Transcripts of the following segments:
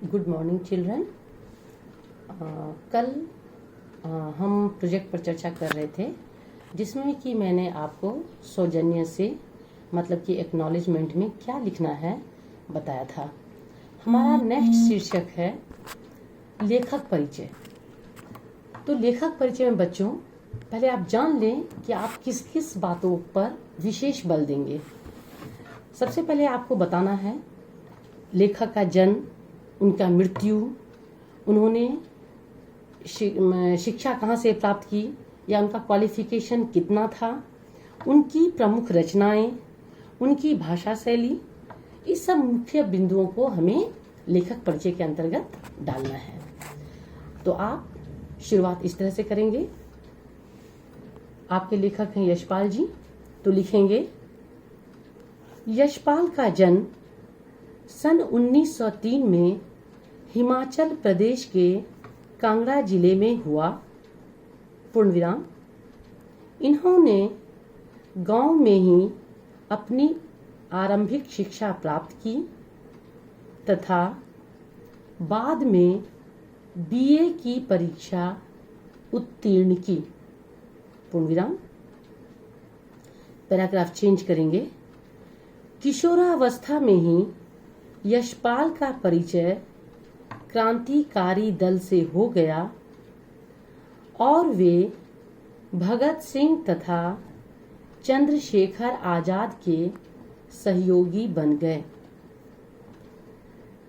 Good morning children. कल हम project पर चर्चा कर रहे थे जिसमें कि मैंने आपको सौजन्य से मतलब कि एक्नॉलेजमेंट में क्या लिखना है बताया था। हमारा नेक्स्ट शीर्षक है लेखक परिचय। तो लेखक परिचय में बच्चों पहले आप जान लें कि आप किस किस बातों पर विशेष बल देंगे। सबसे पहले आपको बताना है लेखक का जन्म, उनका मृत्यु, उन्होंने शिक्षा कहाँ से प्राप्त की या उनका क्वालिफिकेशन कितना था, उनकी प्रमुख रचनाएं, उनकी भाषा शैली, इस सब मुख्य बिंदुओं को हमें लेखक परिचय के अंतर्गत डालना है। तो आप शुरुआत इस तरह से करेंगे। आपके लेखक हैं यशपाल जी, तो लिखेंगे यशपाल का जन्म सन 1903 में हिमाचल प्रदेश के कांगड़ा जिले में हुआ, पूर्ण विराम। इन्होंने गांव में ही अपनी आरंभिक शिक्षा प्राप्त की तथा बाद में बीए की परीक्षा उत्तीर्ण की, पूर्ण विराम। पैराग्राफ चेंज करेंगे। किशोरावस्था में ही यशपाल का परिचय क्रांतिकारी दल से हो गया और वे भगत सिंह तथा चंद्रशेखर आजाद के सहयोगी बन गए,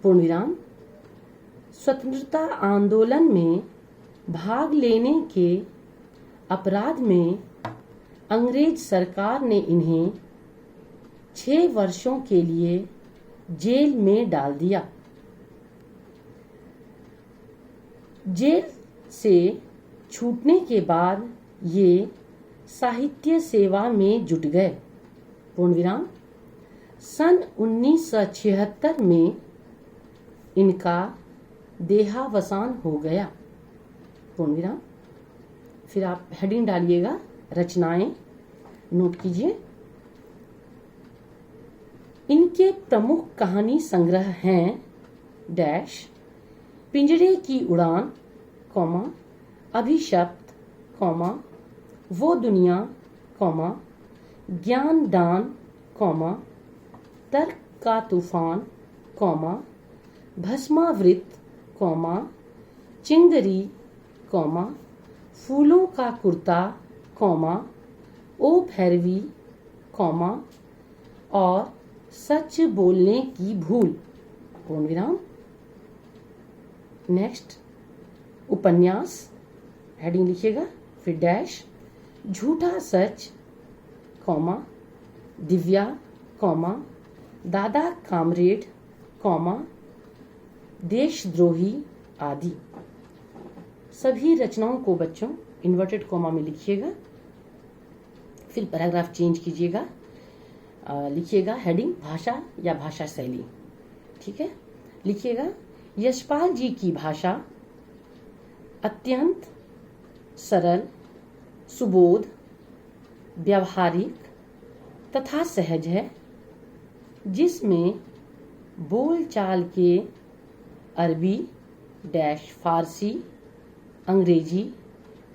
पूर्ण विराम। स्वतंत्रता आंदोलन में भाग लेने के अपराध में अंग्रेज सरकार ने इन्हें 6 वर्षों के लिए जेल में डाल दिया। जेल से छूटने के बाद ये साहित्य सेवा में जुट गए, पूर्ण विराम। सन 1976 में इनका देहावसान हो गया, पूर्ण विराम। फिर आप हेडिंग डालिएगा रचनाएं, नोट कीजिए। इनके प्रमुख कहानी संग्रह हैं डैश, पिंजरे की उड़ान, कॉमा, अभिशप्त, कॉमा, वो दुनिया, कॉमा, ज्ञान दान, कॉमा, तर्क का तूफान, कॉमा, भस्मावृत, कॉमा, चिंगरी, कॉमा, फूलों का कुर्ता, कॉमा, ओ भैरवी, कॉमा, और सच बोलने की भूल, पूर्ण विराम। नेक्स्ट उपन्यास, हेडिंग लिखिएगा, फिर डैश, झूठा सच, कॉमा, दिव्या, कॉमा, दादा कामरेड, कॉमा, देशद्रोही आदि। सभी रचनाओं को बच्चों इन्वर्टेड कॉमा में लिखिएगा। फिर पैराग्राफ चेंज कीजिएगा, लिखिएगा हेडिंग भाषा या भाषा शैली, ठीक है। लिखिएगा यशपाल जी की भाषा अत्यंत सरल, सुबोध, व्यावहारिक तथा सहज है, जिसमें बोलचाल के अरबी डैश फारसी, अंग्रेजी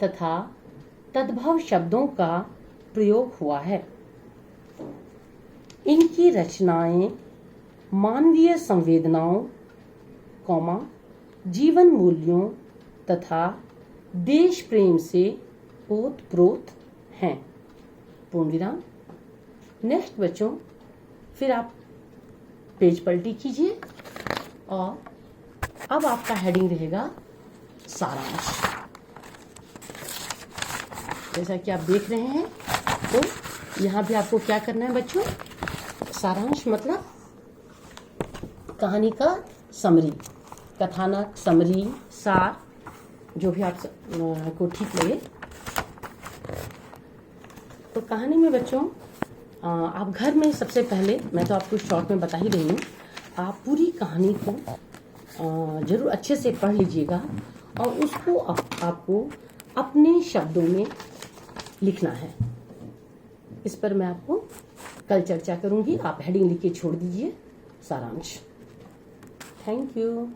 तथा तद्भव शब्दों का प्रयोग हुआ है। इनकी रचनाएं मानवीय संवेदनाओं, कॉमा, जीवन मूल्यों तथा देश प्रेम से ओतप्रोत हैं, पूर्ण विराम। नेक्स्ट बच्चों, फिर आप पेज पलटी कीजिए और अब आपका हेडिंग रहेगा सारांश। जैसा कि आप देख रहे हैं, तो यहाँ भी आपको क्या करना है बच्चों, सारांश मतलब कहानी का समरी, कथानक, समरी, सार, जो भी आप को ठीक लगे। तो कहानी में बच्चों आप घर में सबसे पहले, मैं तो आपको शॉर्ट में बता ही रही हूँ, आप पूरी कहानी को जरूर अच्छे से पढ़ लीजिएगा और उसको आपको अपने शब्दों में लिखना है। इस पर मैं आपको कल चर्चा करूंगी। आप हेडिंग लिख के छोड़ दीजिए सारांश। Thank you.